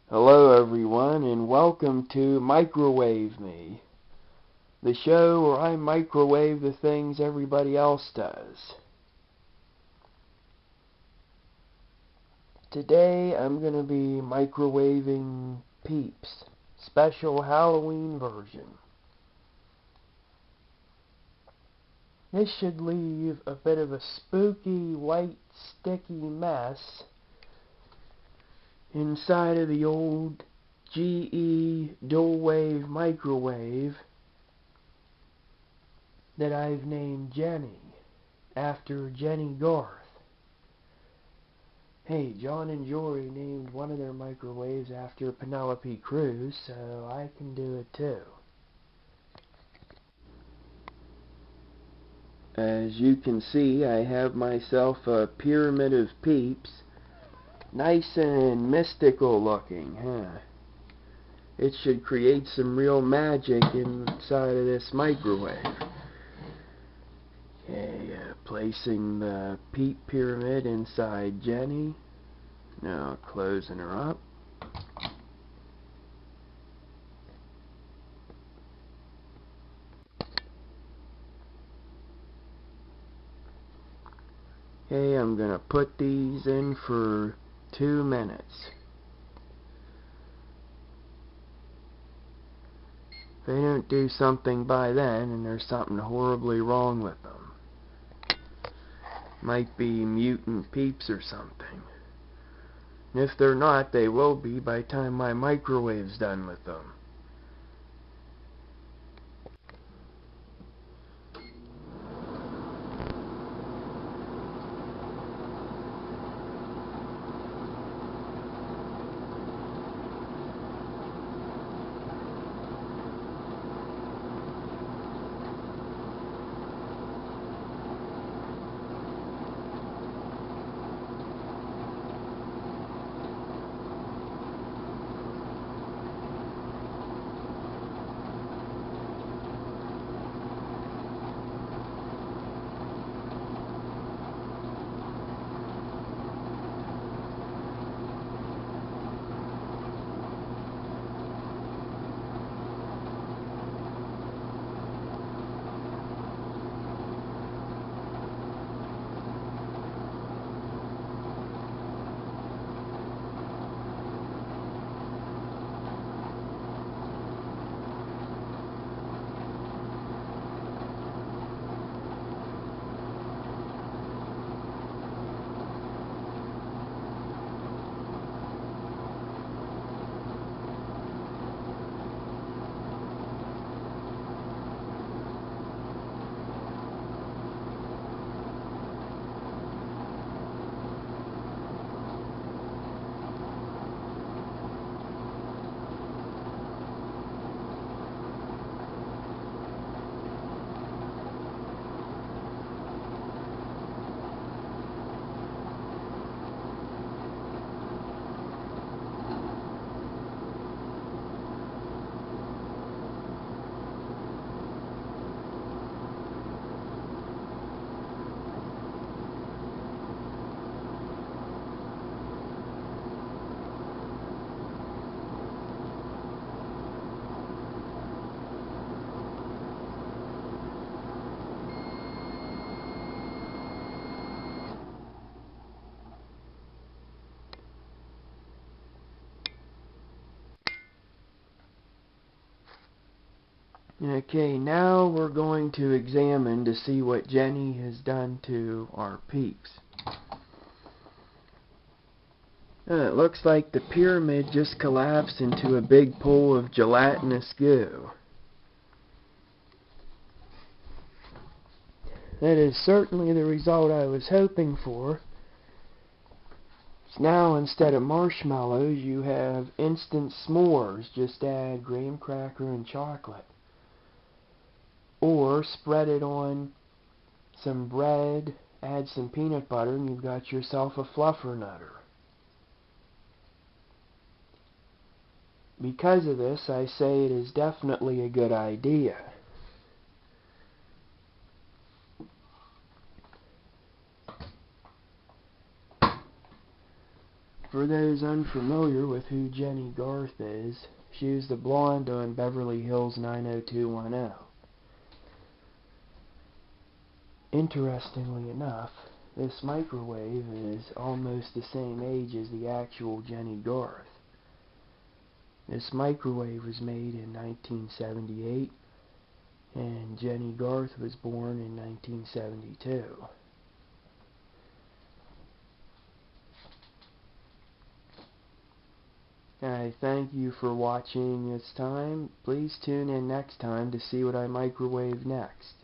Hello everyone, and welcome to Microwave Me, the show where I microwave the things everybody else does. Today I'm going to be microwaving Peeps, special Halloween version. This should leave a bit of a spooky, white, sticky mess inside of the old GE dual wave microwave that I've named Jenny, after Jenny Garth. Hey, John and Jory named one of their microwaves after Penelope Cruz, so I can do it too. As you can see, I have myself a pyramid of Peeps. Nice and mystical looking, huh? It should create some real magic inside of this microwave. Okay, placing the Peep pyramid inside Jenny. Now closing her up. Okay, I'm going to put these in for 2 minutes. If they don't do something by then, and there's something horribly wrong with them. Might be mutant Peeps or something. And if they're not, they will be by the time my microwave's done with them. Okay, now we're going to examine to see what Jenny has done to our Peeps. It looks like the pyramid just collapsed into a big pool of gelatinous goo. That is certainly the result I was hoping for. So now instead of marshmallows you have instant s'mores. Just add graham cracker and chocolate. Or spread it on some bread, add some peanut butter, and you've got yourself a fluffernutter. Because of this, I say it is definitely a good idea. For those unfamiliar with who Jenny Garth is, she was the blonde on Beverly Hills 90210. Interestingly enough, this microwave is almost the same age as the actual Jenny Garth. This microwave was made in 1978, and Jenny Garth was born in 1972. I thank you for watching this time. Please tune in next time to see what I microwave next.